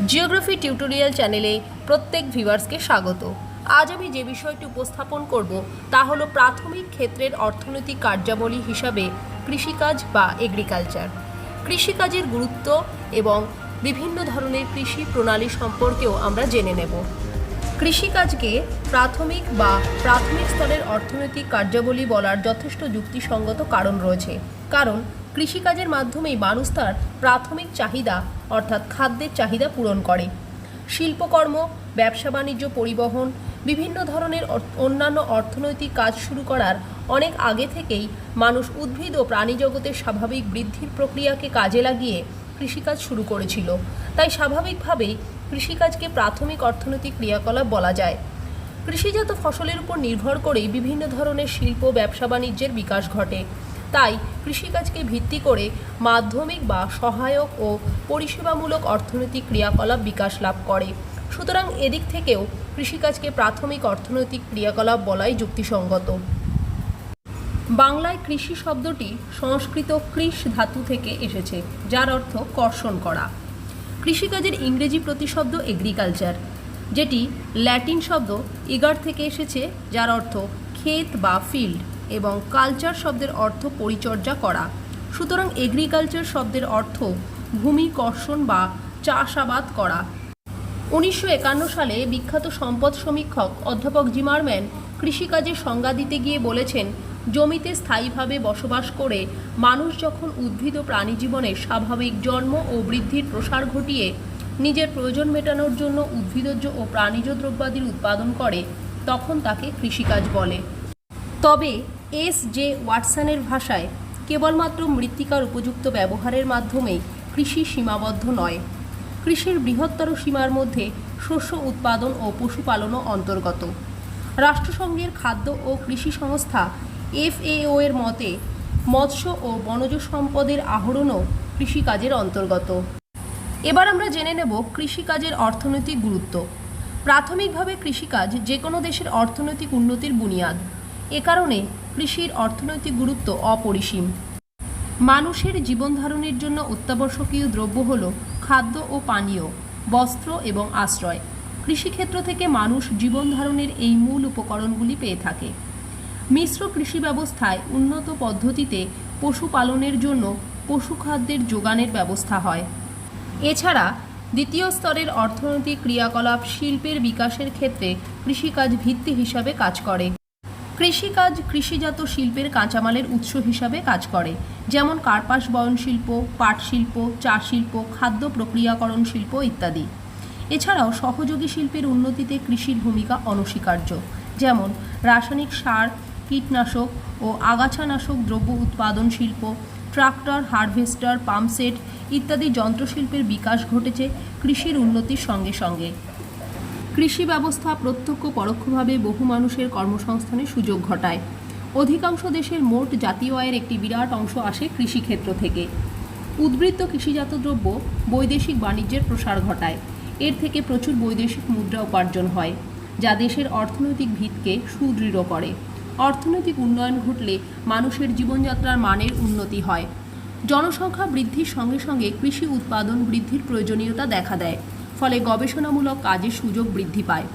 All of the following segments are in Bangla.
জিওগ্রাফি টিউটোরিয়াল চ্যানেলে প্রত্যেক ভিউয়ার্সকে স্বাগত। আজ আমি যে বিষয়টি উপস্থাপন করব তা হলো প্রাথমিক ক্ষেত্রের অর্থনৈতিক কার্যাবলী হিসাবে কৃষিকাজ বা এগ্রিকালচার। কৃষিকাজের গুরুত্ব এবং বিভিন্ন ধরনের কৃষি প্রণালী সম্পর্কেও আমরা জেনে নেব। কৃষিকাজকে প্রাথমিক স্তরের অর্থনৈতিক কার্যাবলী বলার যথেষ্ট যুক্তিসঙ্গত কারণ রয়েছে, কারণ কৃষিকাজের মাধ্যমেই মানুষ তার প্রাথমিক চাহিদা অর্থাৎ খাদ্যের চাহিদা পূরণ করে। শিল্পকর্ম, ব্যবসা বাণিজ্য, পরিবহন, বিভিন্ন ধরনের অন্যান্য অর্থনৈতিক কাজ শুরু করার অনেক আগে থেকেই মানুষ উদ্ভিদ ও প্রাণী জগতের স্বাভাবিক বৃদ্ধির প্রক্রিয়াকে কাজে লাগিয়ে কৃষিকাজ শুরু করেছিল। তাই স্বাভাবিকভাবেই কৃষিকাজকে প্রাথমিক অর্থনৈতিক ক্রিয়াকলাপ বলা যায়। কৃষিজাত ফসলের উপর নির্ভর করেই বিভিন্ন ধরনের শিল্প, ব্যবসা বাণিজ্যের বিকাশ ঘটে। তাই কৃষিকাজকে ভিত্তি করে মাধ্যমিক বা সহায়ক ও পরিষেবামূলক অর্থনৈতিক ক্রিয়াকলাপ বিকাশ লাভ করে। সুতরাং এদিক থেকেও কৃষিকাজকে প্রাথমিক অর্থনৈতিক ক্রিয়াকলাপ বলাই যুক্তিসঙ্গত। বাংলায় কৃষি শব্দটি সংস্কৃত কৃষ ধাতু থেকে এসেছে, যার অর্থ কর্ষণ করা। কৃষিকাজের ইংরেজি প্রতিশব্দ এগ্রিকালচার, যেটি ল্যাটিন শব্দ ইগার থেকে এসেছে, যার অর্থ ক্ষেত বা ফিল্ড, এবং কালচার শব্দের অর্থ পরিচর্যা করা। সুতরাং এগ্রিকালচার শব্দের অর্থ ভূমি কর্ষণ বা চাষাবাদ করা। 1951 সালে বিখ্যাত সম্পদ সমীক্ষক অধ্যাপক জিমারম্যান কৃষিকাজের সংজ্ঞা দিতে গিয়ে বলেছেন, জমিতে স্থায়ীভাবে বসবাস করে মানুষ যখন উদ্ভিদ ও প্রাণী জীবনের স্বাভাবিক জন্ম ও বৃদ্ধির প্রসার ঘটিয়ে নিজের প্রয়োজন মেটানোর জন্য উদ্ভিদজ ও প্রাণীজ দ্রব্যাদির উৎপাদন করে, তখন তাকে কৃষিকাজ বলে। তবে এস.জে. ওয়াটসনের ভাষায় কেবলমাত্র মৃত্তিকার উপযুক্ত ব্যবহারের মাধ্যমেই কৃষি সীমাবদ্ধ নয়। কৃষির বৃহত্তর সীমার মধ্যে শস্য উৎপাদন ও পশুপালনও অন্তর্গত। রাষ্ট্রসংঘের খাদ্য ও কৃষি সংস্থা FAO এর মতে মৎস্য ও বনজ সম্পদের আহরণও কৃষিকাজের অন্তর্গত। এবার আমরা জেনে নেব কৃষিকাজের অর্থনৈতিক গুরুত্ব। প্রাথমিকভাবে কৃষিকাজ যে কোনো দেশের অর্থনৈতিক উন্নতির বুনিয়াদ। এ কারণে কৃষির অর্থনৈতিক গুরুত্ব অপরিসীম। মানুষের জীবন ধারণের জন্য অত্যাবশ্যকীয় দ্রব্য হল খাদ্য ও পানীয়, বস্ত্র এবং আশ্রয়। কৃষিক্ষেত্র থেকে মানুষ জীবন ধারণের এই মূল উপকরণগুলি পেয়ে থাকে। মিশ্র কৃষি ব্যবস্থায় উন্নত পদ্ধতিতে পশুপালনের জন্য পশুখাদ্যের যোগানের ব্যবস্থা হয়। এছাড়া দ্বিতীয় স্তরের অর্থনৈতিক ক্রিয়াকলাপ শিল্পের বিকাশের ক্ষেত্রে কৃষিকাজ ভিত্তি হিসাবে কাজ করে। কৃষিকাজ কৃষিজাত শিল্পের কাঁচামালের উৎস হিসাবে কাজ করে, যেমন কার্পাস বয়ন শিল্প, পাট শিল্প, চা শিল্প, খাদ্য প্রক্রিয়াকরণ শিল্প ইত্যাদি। এছাড়াও সহযোগী শিল্পের উন্নতিতে কৃষির ভূমিকা অনস্বীকার্য, যেমন রাসায়নিক সার, কীটনাশক ও আগাছানাশক দ্রব্য উৎপাদন শিল্প, ট্রাক্টর, হারভেস্টার, পাম্পসেট ইত্যাদি যন্ত্রশিল্পের বিকাশ ঘটেছে কৃষির উন্নতির সঙ্গে সঙ্গে। কৃষি ব্যবস্থা প্রত্যক্ষ পরোক্ষভাবে বহু মানুষের কর্মসংস্থানের সুযোগ ঘটায়। অধিকাংশ দেশের মোট জাতীয় আয়ের একটি বিরাট অংশ আসে কৃষিক্ষেত্র থেকে। উদ্বৃত্ত কৃষিজাত দ্রব্য বৈদেশিক বাণিজ্যের প্রসার ঘটায়। এর থেকে প্রচুর বৈদেশিক মুদ্রা উপার্জন হয়, যা দেশের অর্থনৈতিক ভিতকে সুদৃঢ় করে। অর্থনৈতিক উন্নয়ন ঘটলে মানুষের জীবনযাত্রার মানের উন্নতি হয়। জনসংখ্যা বৃদ্ধির সঙ্গে সঙ্গে কৃষি উৎপাদন বৃদ্ধির প্রয়োজনীয়তা দেখা দেয়, ফলে গবেষণামূলক কাজের সুযোগ বৃদ্ধি পায়।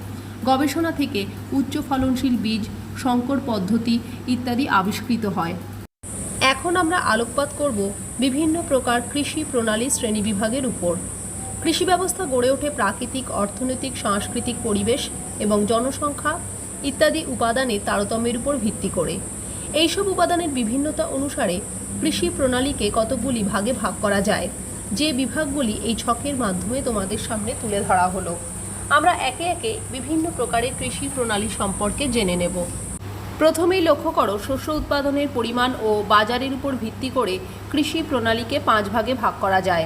গবেষণা থেকে উচ্চ ফলনশীল বীজ, সংকর পদ্ধতি ইত্যাদি আবিষ্কৃত হয়। এখন আমরা আলোকপাত করব বিভিন্ন প্রকার কৃষি প্রণালী শ্রেণীবিভাগের উপর। কৃষি ব্যবস্থা গড়ে ওঠে প্রাকৃতিক, অর্থনৈতিক, সাংস্কৃতিক পরিবেশ এবং জনসংখ্যা ইত্যাদি উপাদানের তারতম্যের উপর ভিত্তি করে। এইসব উপাদানের বিভিন্নতা অনুসারে কৃষি প্রণালীকে কতগুলি ভাগে ভাগ করা যায়, যে বিভাগগুলি এই ছকের মাধ্যমে তোমাদের সামনে তুলে ধরা হলো। আমরা একে একে বিভিন্ন প্রকারের কৃষি প্রণালী সম্পর্কে জেনে নেব। প্রথমেই লক্ষ্য করো, শস্য উৎপাদনের পরিমাণ ও বাজারের উপর ভিত্তি করে কৃষি প্রণালীকে 5 ভাগে ভাগ করা যায়।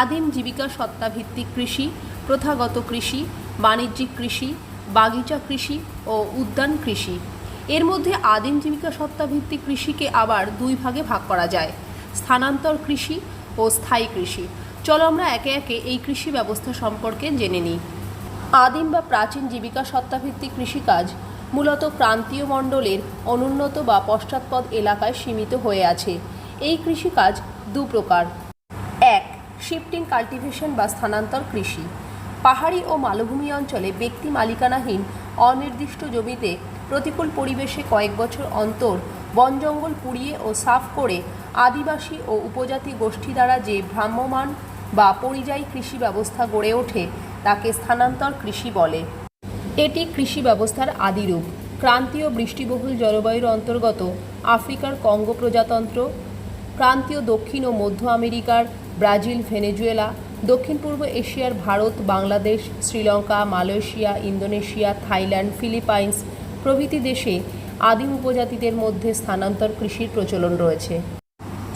আদিম জীবিকা সত্তাভিত্তিক কৃষি, প্রথাগত কৃষি, বাণিজ্যিক কৃষি, বাগিচা কৃষি ও উদ্যান কৃষি। এর মধ্যে আদিম জীবিকা সত্তাভিত্তিক কৃষিকে আবার 2 ভাগে ভাগ করা যায়, স্থানান্তর কৃষি ও স্থায়ী কৃষি। চলো আমরা একে একে এই কৃষি ব্যবস্থা সম্পর্কে জেনে নিই। আদিম বা প্রাচীন জীবিকা সত্তাভিত্তিক কৃষিকাজ মূলত প্রান্তীয় মণ্ডলের অনুন্নত বা পশ্চাৎপদ এলাকায় সীমিত হয়ে আছে। এই কৃষিকাজ 2 প্রকার। 1. শিফটিং কাল্টিভেশন বা স্থানান্তর কৃষি। পাহাড়ি ও মালভূমি অঞ্চলে ব্যক্তি মালিকানাহীন অনির্দিষ্ট জমিতে প্রতিকূল পরিবেশে কয়েক বছর অন্তর বন জঙ্গল পুড়িয়ে ও সাফ করে আদিবাসী ও উপজাতি গোষ্ঠী দ্বারা যে ভ্রাম্যমাণ বা পরিযায়ী কৃষি ব্যবস্থা গড়ে ওঠে তাকে স্থানান্তর কৃষি বলে। এটি কৃষি ব্যবস্থার আদিরূপ। ক্রান্তীয় বৃষ্টিবহুল জলবায়ুর অন্তর্গত আফ্রিকার কঙ্গো প্রজাতন্ত্র, ক্রান্তীয় দক্ষিণ ও মধ্য আমেরিকার ব্রাজিল, ভেনেজুয়েলা, দক্ষিণ পূর্ব এশিয়ার Bharat, Bangladesh, Sri Lanka, Malaysia, Indonesia, Thailand, Philippines প্রভৃতি দেশে আদিম উপজাতিদের মধ্যে স্থানান্তর কৃষির প্রচলন রয়েছে।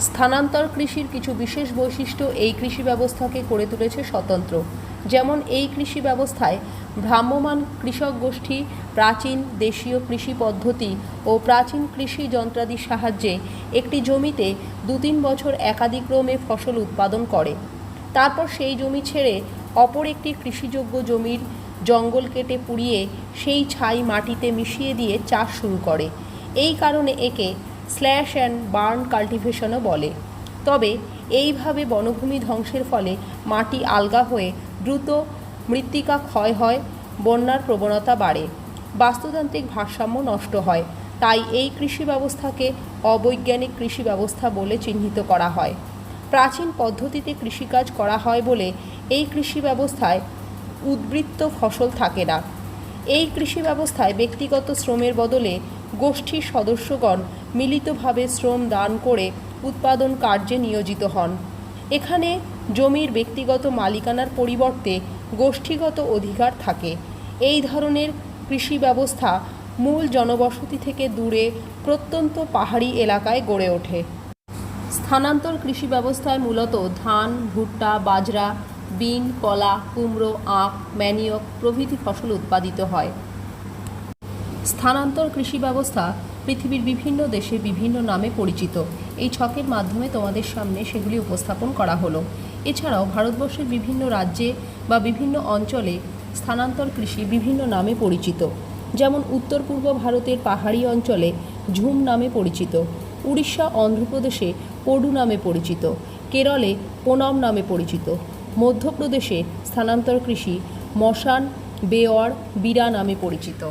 স্থানান্তর কৃষির কিছু বিশেষ বৈশিষ্ট্য এই কৃষি ব্যবস্থাকে করে তুলেছে স্বতন্ত্র। যেমন এই কৃষি ব্যবস্থায় ভ্রাম্যমাণ কৃষক গোষ্ঠী প্রাচীন দেশীয় কৃষি পদ্ধতি ও প্রাচীন কৃষি যন্ত্রাদির সাহায্যে একটি জমিতে 2-3 বছর একাদিক্রমে ফসল উৎপাদন করে। তারপর সেই জমি ছেড়ে অপর একটি কৃষিযোগ্য জমির জঙ্গল কেটে পুড়িয়ে সেই ছাই মাটিতে মিশিয়ে দিয়ে চাষ শুরু করে। এই কারণে একে স্ল্যাশ অ্যান্ড বার্ন কাল্টিভেশনও বলে। তবে এইভাবে বনভূমি ধ্বংসের ফলে মাটি আলগা হয়ে দ্রুত মৃত্তিকা ক্ষয় হয়, বন্যার প্রবণতা বাড়ে, বাস্তুতান্ত্রিক ভারসাম্য নষ্ট হয়। তাই এই কৃষি ব্যবস্থাকে অবৈজ্ঞানিক কৃষি ব্যবস্থা বলে চিহ্নিত করা হয়। প্রাচীন পদ্ধতিতে কৃষিকাজ করা হয় বলে এই কৃষি ব্যবস্থায় উদ্বৃত্ত ফসল থাকে না। এই কৃষি ব্যবস্থায় ব্যক্তিগত শ্রমের বদলে গোষ্ঠীর সদস্যগণ মিলিতভাবে শ্রম দান করে উৎপাদন কার্যে নিয়োজিত হন। এখানে জমির ব্যক্তিগত মালিকানার পরিবর্তে গোষ্ঠীগত অধিকার থাকে। এই ধরনের কৃষি ব্যবস্থা মূল জনবসতি থেকে দূরে প্রত্যন্ত পাহাড়ি এলাকায় গড়ে ওঠে। স্থানান্তর কৃষি ব্যবস্থায় মূলত ধান, ভুট্টা, বাজরা, বিন, কলা, কুমড়ো, আখ, ম্যানিয়ক প্রভৃতি ফসল উৎপাদিত হয়। স্থানান্তর কৃষি ব্যবস্থা পৃথিবীর বিভিন্ন দেশে বিভিন্ন নামে পরিচিত। এই ছকের মাধ্যমে তোমাদের সামনে সেগুলি উপস্থাপন করা হলো। এছাড়াও ভারতবর্ষের বিভিন্ন রাজ্যে বা বিভিন্ন অঞ্চলে স্থানান্তর কৃষি বিভিন্ন নামে পরিচিত। যেমন উত্তর পূর্ব ভারতের পাহাড়ি অঞ্চলে ঝুম নামে পরিচিত, উড়িষ্যা অন্ধ্রপ্রদেশে পডু নামে পরিচিত, কেরলে পোনম নামে পরিচিত, মধ্যপ্রদেশে স্থানান্তর কৃষি মশান, বেওয়ার, বিরা নামে পরিচিত।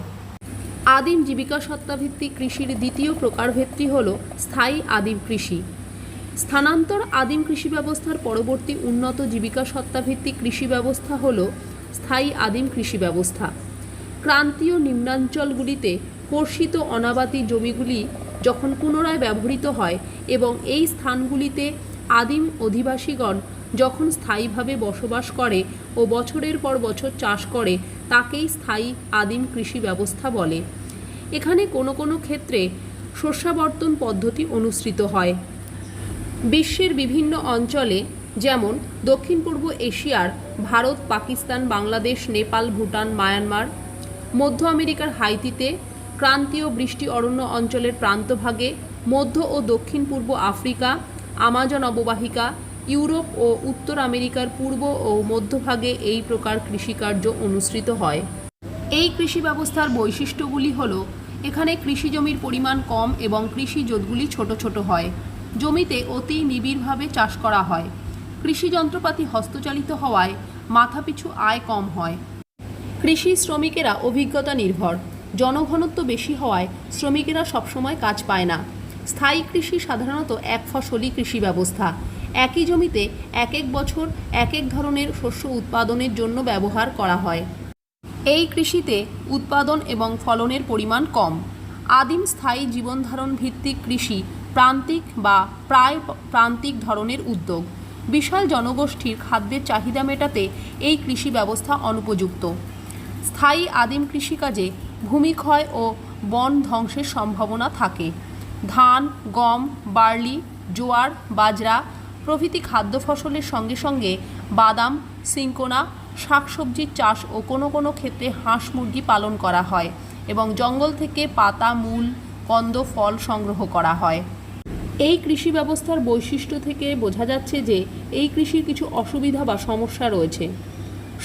আদিম জীবিকা সত্তাভিত্তিক কৃষির দ্বিতীয় প্রকারভেদটি হল স্থায়ী আদিম কৃষি। স্থানান্তর আদিম কৃষি ব্যবস্থার পরবর্তী উন্নত জীবিকা সত্তাভিত্তিক কৃষি ব্যবস্থা হল স্থায়ী আদিম কৃষি ব্যবস্থা। ক্রান্তীয় নিম্নাঞ্চলগুলিতে কর্ষিত অনাবাদি জমিগুলি যখন পুনরায় ব্যবহৃত হয় এবং এই স্থানগুলিতে আদিম অধিবাসীগণ যখন স্থায়ীভাবে বসবাস করে ও বছরের পর বছর চাষ করে তাকেই স্থায়ী আদিম কৃষি ব্যবস্থা বলে। এখানে কোনো কোনো ক্ষেত্রে শস্যাবর্তন পদ্ধতি অনুসৃত হয়। বিশ্বের বিভিন্ন অঞ্চলে যেমন দক্ষিণ পূর্ব এশিয়ার ভারত, পাকিস্তান, বাংলাদেশ, নেপাল, ভুটান, মায়ানমার, মধ্য আমেরিকার হাইতিতে, ক্রান্তীয় বৃষ্টি অরণ্য অঞ্চলের প্রান্তভাগে, মধ্য ও দক্ষিণ পূর্ব আফ্রিকা, আমাজন অববাহিকা, ইউরোপ ও উত্তর আমেরিকার পূর্ব ও মধ্যভাগে এই প্রকার কৃষিকার্য অনুসৃত হয়। এই কৃষি ব্যবস্থার বৈশিষ্ট্যগুলি হল এখানে কৃষি জমির পরিমাণ কম এবং কৃষি জোটগুলি ছোট ছোট হয়। জমিতে অতি নিবিড়ভাবে চাষ করা হয়। কৃষি যন্ত্রপাতি হস্তচালিত হওয়ায় মাথাপিছু আয় কম হয়। কৃষি শ্রমিকেরা অভিজ্ঞতা নির্ভর। জনঘনত্ব বেশি হওয়ায় শ্রমিকেরা সবসময় কাজ পায় না। স্থায়ী কৃষি সাধারণত এক ফসলি কৃষি ব্যবস্থা। একই জমিতে এক এক বছর এক এক ধরনের শস্য উৎপাদনের জন্য ব্যবহার করা হয়। এই কৃষিতে উৎপাদন এবং ফলনের পরিমাণ কম। আদিম স্থায়ী জীবনধারণ ভিত্তিক কৃষি প্রান্তিক বা প্রায় প্রান্তিক ধরনের উদ্যোগ। বিশাল জনগোষ্ঠীর খাদ্যের চাহিদা মেটাতে এই কৃষি ব্যবস্থা অনুপযুক্ত। স্থায়ী আদিম কৃষিকাজে ভূমিক্ষয় ও বন ধ্বংসের সম্ভাবনা থাকে। ধান, গম, বার্লি, জোয়ার, বাজরা প্রভৃতি খাদ্য ফসলের সঙ্গে সঙ্গে বাদাম, সিঙ্কোনা, শাকসবজির চাষ ও কোনো কোনো ক্ষেত্রে হাঁস মুরগি পালন করা হয় এবং জঙ্গল থেকে পাতা, মূল, কন্দ, ফল সংগ্রহ করা হয়। এই কৃষি ব্যবস্থার বৈশিষ্ট্য থেকে বোঝা যাচ্ছে যে এই কৃষির কিছু অসুবিধা বা সমস্যা রয়েছে।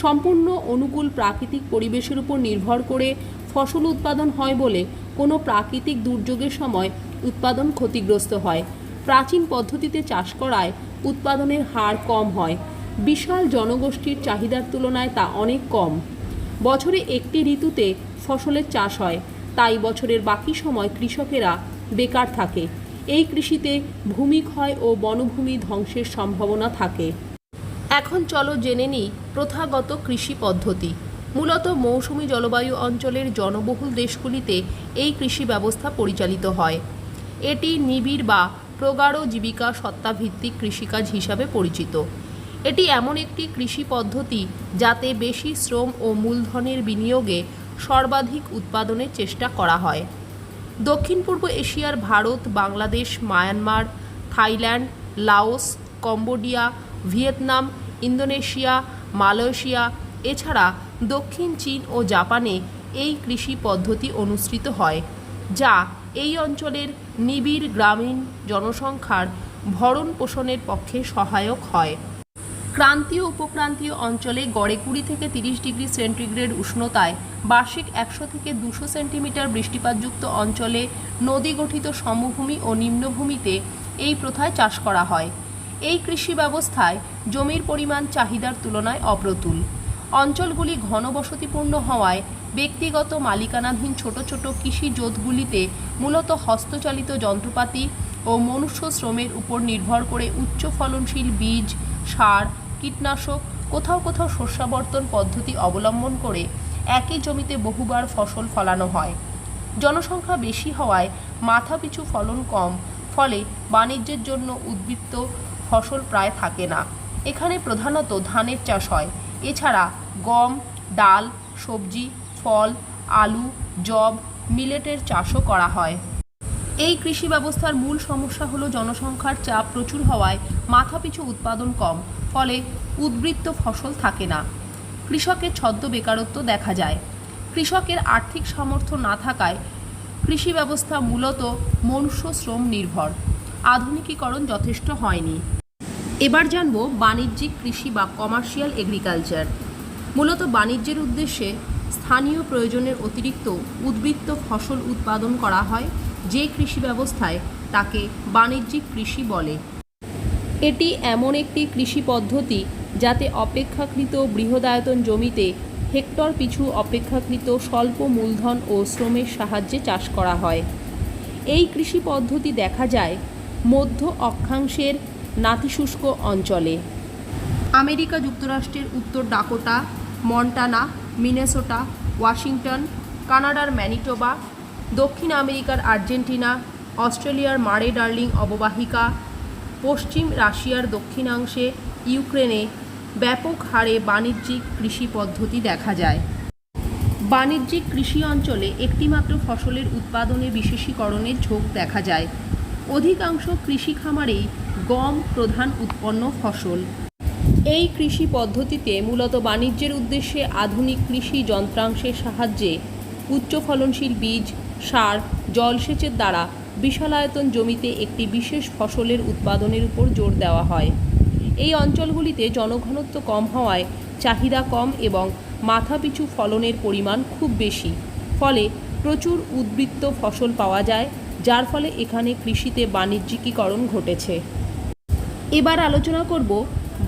সম্পূর্ণ অনুকূল প্রাকৃতিক পরিবেশের উপর নির্ভর করে ফসল উৎপাদন হয় বলে কোনো প্রাকৃতিক দুর্যোগের সময় উৎপাদন ক্ষতিগ্রস্ত হয়। প্রাচীন পদ্ধতিতে চাষ করায় উৎপাদনের হার কম হয়। বিশাল জনগোষ্ঠীর চাহিদার তুলনায় তা অনেক কম। বছরে একটি ঋতুতে ফসলের চাষ হয়, তাই বছরের বাকি সময় কৃষকেরা বেকার থাকে। এই কৃষিতে ভূমিক্ষয় ও বনভূমি ধ্বংসের সম্ভাবনা থাকে। এখন চলো জেনে নিই প্রথাগত কৃষি পদ্ধতি। মূলত মৌসুমী জলবায়ু অঞ্চলের জনবহুল দেশগুলিতে এই কৃষি ব্যবস্থা পরিচালিত হয়। এটি নিবিড় বা প্রগাঢ় জীবিকা সত্তাভিত্তিক কৃষিকাজ হিসাবে পরিচিত। এটি এমন একটি কৃষি পদ্ধতি যাতে বেশি শ্রম ও মূলধনের বিনিয়োগে সর্বাধিক উৎপাদনের চেষ্টা করা হয়। দক্ষিণ পূর্ব এশিয়ার Bharat, Bangladesh, Myanmar, Thailand, Laos, Cambodia, Vietnam, Indonesia, Malaysia এছাড়া দক্ষিণ চীন ও জাপানে এই কৃষি পদ্ধতি অনুসৃত হয়, যা এই অঞ্চলের নিবিড় গ্রামীণ জনসংখ্যার ভরণ পোষণের পক্ষে সহায়ক হয়। ক্রান্তীয় উপক্রান্তীয় অঞ্চলে গড়ে 20 থেকে 30 ডিগ্রি সেন্টিগ্রেড উষ্ণতায় বার্ষিক 100 থেকে 200 সেন্টিমিটার বৃষ্টিপাতযুক্ত অঞ্চলে নদী গঠিত সমভূমি ও নিম্নভূমিতে এই প্রথায় চাষ করা হয়। এই কৃষি ব্যবস্থায় জমির পরিমাণ চাহিদার তুলনায় অপ্রতুল। অঞ্চলগুলি ঘনবসতিপূর্ণ হওয়ায় ব্যক্তিগত মালিকানাধীন ছোট ছোট কৃষি জোটগুলিতে মূলত হস্তচালিত যন্ত্রপাতি ও মনুষ্য শ্রমের উপর নির্ভর করে উচ্চ ফলনশীল বীজ, সার, কীটনাশক, কোথাও কোথাও শস্যাবর্তন পদ্ধতি অবলম্বন করে একই জমিতে বহুবার ফসল ফলানো হয়। জনসংখ্যা বেশি হওয়ায় মাথাপিছু ফলন কম, ফলে বাণিজ্যের জন্য উদ্বৃত্ত ফসল প্রায় থাকে না। এখানে প্রধানত ধানের চাষ হয়। এছাড়া গম, ডাল, সবজি, ফল, আলু, যব, মিলেটের চাষও করা হয়। এই কৃষি ব্যবস্থার মূল সমস্যা হলো জনসংখ্যার চাপ প্রচুর হওয়ায় মাথাপিছু উৎপাদন কম, ফলে উদ্বৃত্ত ফসল থাকে না। কৃষকের ছদ্ম বেকারত্ব দেখা যায়। কৃষকের আর্থিক সামর্থ্য না থাকায় কৃষি ব্যবস্থা মূলত মনুষ্য শ্রম নির্ভর। আধুনিকীকরণ যথেষ্ট হয়নি। এবার জানব বাণিজ্যিক কৃষি বা কমার্শিয়াল এগ্রিকালচার। মূলত বাণিজ্যের উদ্দেশ্যে স্থানীয় প্রয়োজনের অতিরিক্ত উদ্বৃত্ত ফসল উৎপাদন করা হয়, যে কৃষি ব্যবস্থায় তাকে বাণিজ্যিক কৃষি বলে। এটি এমন একটি কৃষি পদ্ধতি যাতে অপেক্ষাকৃত বৃহদায়তন জমিতে হেক্টর পিছু অপেক্ষাকৃত স্বল্প মূলধন ও শ্রমের সাহায্যে চাষ করা হয়। এই কৃষি পদ্ধতি দেখা যায় মধ্য অক্ষাংশের নাতিশুষ্ক অঞ্চলে। আমেরিকা যুক্তরাষ্ট্রের উত্তর ডাকোটা, মন্টানা, মিনেসোটা, ওয়াশিংটন, কানাডার ম্যানিটোবা, দক্ষিণ আমেরিকার আর্জেন্টিনা, অস্ট্রেলিয়ার মারে ডার্লিং অববাহিকা, পশ্চিম রাশিয়ার দক্ষিণাংশে, ইউক্রেনে ব্যাপক হারে বাণিজ্যিক কৃষি পদ্ধতি দেখা যায়। বাণিজ্যিক কৃষি অঞ্চলে একটিমাত্র ফসলের উৎপাদনে বিশেষীকরণের ঝোঁক দেখা যায়। অধিকাংশ কৃষি খামারেই গম প্রধান উৎপন্ন ফসল। এই কৃষি পদ্ধতিতে মূলত বাণিজ্যের উদ্দেশ্যে আধুনিক কৃষি যন্ত্রাংশের সাহায্যে উচ্চ ফলনশীল বীজ, সার, জলসেচের দ্বারা বিশালায়তন জমিতে একটি বিশেষ ফসলের উৎপাদনের উপর জোর দেওয়া হয়। এই অঞ্চলগুলিতে জনঘনত্ব কম হওয়ায় চাহিদা কম এবং মাথাপিছু ফলনের পরিমাণ খুব বেশি, ফলে প্রচুর উদ্বৃত্ত ফসল পাওয়া যায়, যার ফলে এখানে কৃষিতে বাণিজ্যিকীকরণ ঘটেছে। এবার আলোচনা করব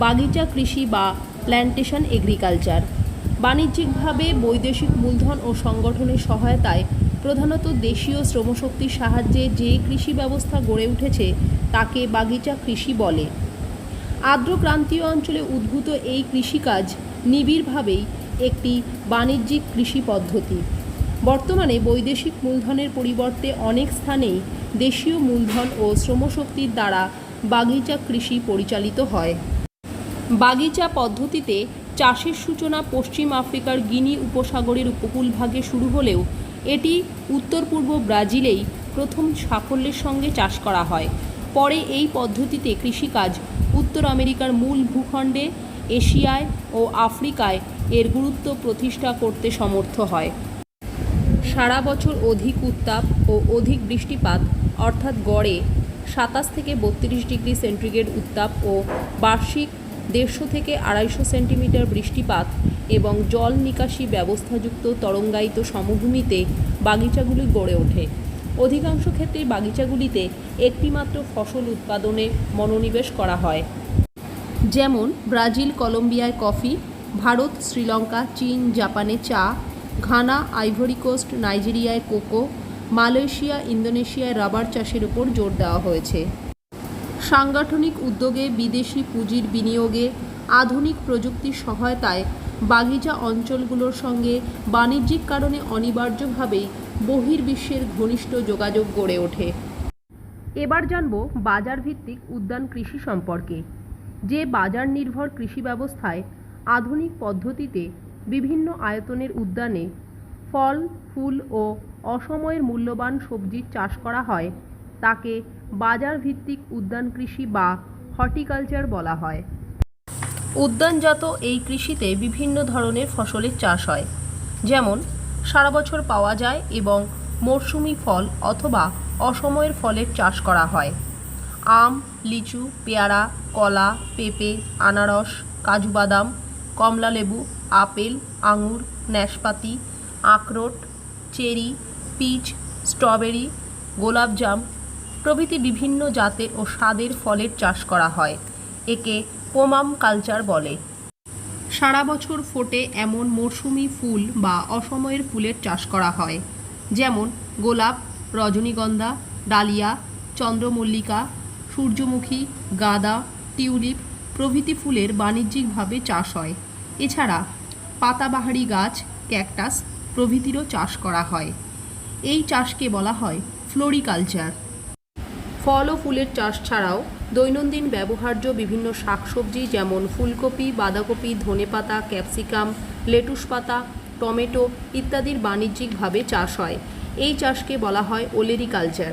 বাগিচা কৃষি বা প্ল্যান্টেশন এগ্রিকালচার। বাণিজ্যিকভাবে বৈদেশিক মূলধন ও সংগঠনের সহায়তায় প্রধানত দেশীয় শ্রমশক্তির সাহায্যে যে কৃষি ব্যবস্থা গড়ে উঠেছে তাকে বাগিচা কৃষি বলে। আর্দ্র ক্রান্তীয় অঞ্চলে উদ্ভূত এই কৃষিকাজ নিবিড়ভাবেই একটি বাণিজ্যিক কৃষি পদ্ধতি। বর্তমানে বৈদেশিক মূলধনের পরিবর্তে অনেক স্থানেই দেশীয় মূলধন ও শ্রমশক্তির দ্বারা বাগিচা কৃষি পরিচালিত হয়। বাগিচা পদ্ধতিতে চাষের সূচনা পশ্চিম আফ্রিকার গিনি উপসাগরের উপকূলভাগে শুরু হলেও এটি উত্তর পূর্ব ব্রাজিলেই প্রথম সাফল্যের সঙ্গে চাষ করা হয়। পরে এই পদ্ধতিতে কৃষিকাজ উত্তর আমেরিকার মূল ভূখণ্ডে, এশিয়ায় ও আফ্রিকায় এর গুরুত্ব প্রতিষ্ঠা করতে সমর্থ হয়। সারা বছর অধিক উত্তাপ ও অধিক বৃষ্টিপাত অর্থাৎ গড়ে 27 থেকে 32 ডিগ্রি সেন্টিগ্রেড উত্তাপ ও বার্ষিক 150 থেকে 250 সেন্টিমিটার বৃষ্টিপাত এবং জল নিকাশি ব্যবস্থাযুক্ত তরঙ্গায়িত সমভূমিতে বাগিচাগুলি গড়ে ওঠে। অধিকাংশ ক্ষেত্রে বাগিচাগুলিতে একটিমাত্র ফসল উৎপাদনে মনোনিবেশ করা হয়। যেমন ব্রাজিল কলম্বিয়ায় কফি, ভারত শ্রীলঙ্কা চীন জাপানে চা, ঘানা আইভরি কোস্ট নাইজেরিয়ায় কোকো, মালয়েশিয়া ইন্দোনেশিয়ায় রাবার চাষের উপর জোর দেওয়া হয়েছে। সাংগঠনিক উদ্যোগে বিদেশি পুঁজির বিনিয়োগে আধুনিক প্রযুক্তির সহায়তায় বাগিচা অঞ্চলগুলোর সঙ্গে বাণিজ্যিক কারণে অনিবার্যভাবেই বহির্বিশ্বের ঘনিষ্ঠ যোগাযোগ গড়ে ওঠে। এবার জানব বাজার ভিত্তিক উদ্যান কৃষি সম্পর্কে। যে বাজার নির্ভর কৃষি ব্যবস্থায় আধুনিক পদ্ধতিতে বিভিন্ন আয়তনের উদ্যানে ফল ফুল ও অসময়ের মূল্যবান সবজির চাষ করা হয় তাকে বাজার ভিত্তিক উদ্যান কৃষি বা হর্টিকালচার বলা হয়। উদ্যানজাত এই কৃষিতে বিভিন্ন ধরনের ফসলের চাষ হয়, যেমন সারা বছর পাওয়া যায় এবং মরশুমি ফল অথবা অসময়ের ফলের চাষ করা হয়। আম, লিচু, পেয়ারা, কলা, পেঁপে, আনারস, কাজু বাদাম, কমলালেবু, আপেল, আঙুর, নাশপাতি, আখরোট, চেরি, পিচ, স্ট্রবেরি, গোলাপজাম প্রভৃতি বিভিন্ন জাতের ও স্বাদের ফলের চাষ করা হয়। একে পোমাম কালচার বলে। সারা বছর ফোটে এমন মরশুমি ফুল বা অসময়ের ফুলের চাষ করা হয়, যেমন গোলাপ, রজনীগন্ধা, ডালিয়া, চন্দ্রমল্লিকা, সূর্যমুখী, গাঁদা, টিউলিপ প্রভৃতি ফুলের বাণিজ্যিকভাবে চাষ হয়। এছাড়া পাতাবাহারি গাছ, ক্যাকটাস প্রভৃতিরও চাষ করা হয়। এই চাষকে বলা হয় ফ্লোরিকালচার। ফল ও ফুলের চাষ ছাড়াও দৈনন্দিন ব্যবহার্য বিভিন্ন শাকসবজি যেমন ফুলকপি, বাঁধাকপি, ধনেপাতা, ক্যাপসিকাম, লেটুস পাতা, টমেটো ইত্যাদির বাণিজ্যিকভাবে চাষ হয়। এই চাষকে বলা হয় ওলেরিকালচার।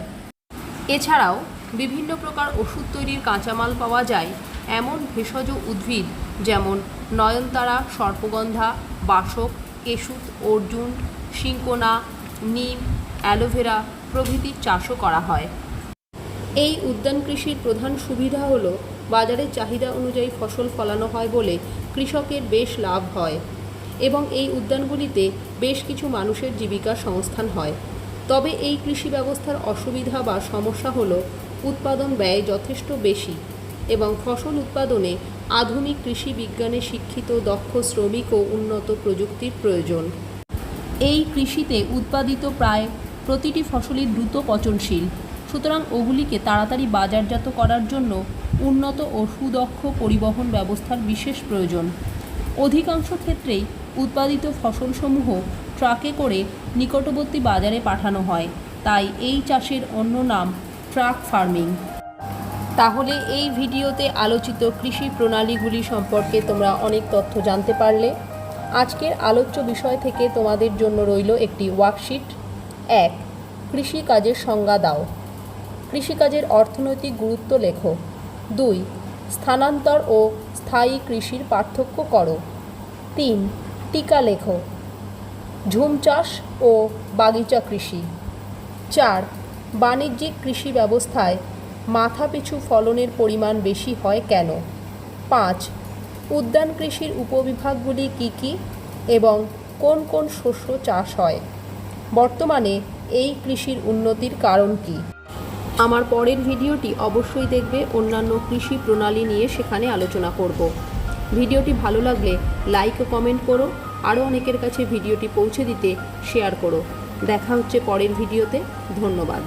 এছাড়াও বিভিন্ন প্রকার ওষুধ তৈরির কাঁচামাল পাওয়া যায় এমন ভেষজ উদ্ভিদ যেমন নয়নতারা, সর্পগন্ধা, বাসক, কেশুত, অর্জুন, সিঙ্কোনা, নিম, অ্যালোভেরা প্রভৃতির চাষও করা হয়। এই উদ্যান কৃষির প্রধান সুবিধা হল বাজারের চাহিদা অনুযায়ী ফসল ফলানো হয় বলে কৃষকের বেশ লাভ হয় এবং এই উদ্যানগুলিতে বেশ কিছু মানুষের জীবিকার সংস্থান হয়। তবে এই কৃষি ব্যবস্থার অসুবিধা বা সমস্যা হল উৎপাদন ব্যয় যথেষ্ট বেশি এবং ফসল উৎপাদনে আধুনিক কৃষি বিজ্ঞানে শিক্ষিত দক্ষ শ্রমিক ও উন্নত প্রযুক্তির প্রয়োজন। এই কৃষিতে উৎপাদিত প্রায় প্রতিটি ফসলই দ্রুত পচনশীল, সুতরাং ওগুলিকে তাড়াতাড়ি বাজারজাত করার জন্য উন্নত ও সুদক্ষ পরিবহন ব্যবস্থার বিশেষ প্রয়োজন। অধিকাংশ ক্ষেত্রেই উৎপাদিত ফসলসমূহ ট্রাকে করে নিকটবর্তী বাজারে পাঠানো হয়, তাই এই চাষের অন্য নাম ট্রাক ফার্মিং। তাহলে এই ভিডিওতে আলোচিত কৃষি প্রণালীগুলি সম্পর্কে তোমরা অনেক তথ্য জানতে পারলে। আজকের আলোচ্য বিষয় থেকে তোমাদের জন্য রইল একটি ওয়ার্কশিট। 1. কৃষিকাজের সংজ্ঞা দাও। কৃষিকাজের অর্থনৈতিক গুরুত্ব লেখো। 2. স্থানান্তর ও স্থায়ী কৃষির পার্থক্য করো। 3. টিকা লেখো। ঝুম চাষ ও বাগিচা কৃষি। 4. বাণিজ্যিক কৃষি ব্যবস্থায় মাথাপিছু ফলনের পরিমাণ বেশি হয় কেন। 5. উদ্যান কৃষির উপবিভাগগুলি কী কী এবং কোন কোন শস্য চাষ হয়। বর্তমানে এই কৃষির উন্নতির কারণ কী। আমার পরের ভিডিওটি অবশ্যই দেখবে, অন্যান্য কৃষি প্রণালী নিয়ে সেখানে আলোচনা করব। ভিডিওটি ভালো লাগলে লাইক ও কমেন্ট করো, আরও অনেকের কাছে ভিডিওটি পৌঁছে দিতে শেয়ার করো। দেখা হচ্ছে পরের ভিডিওতে। ধন্যবাদ।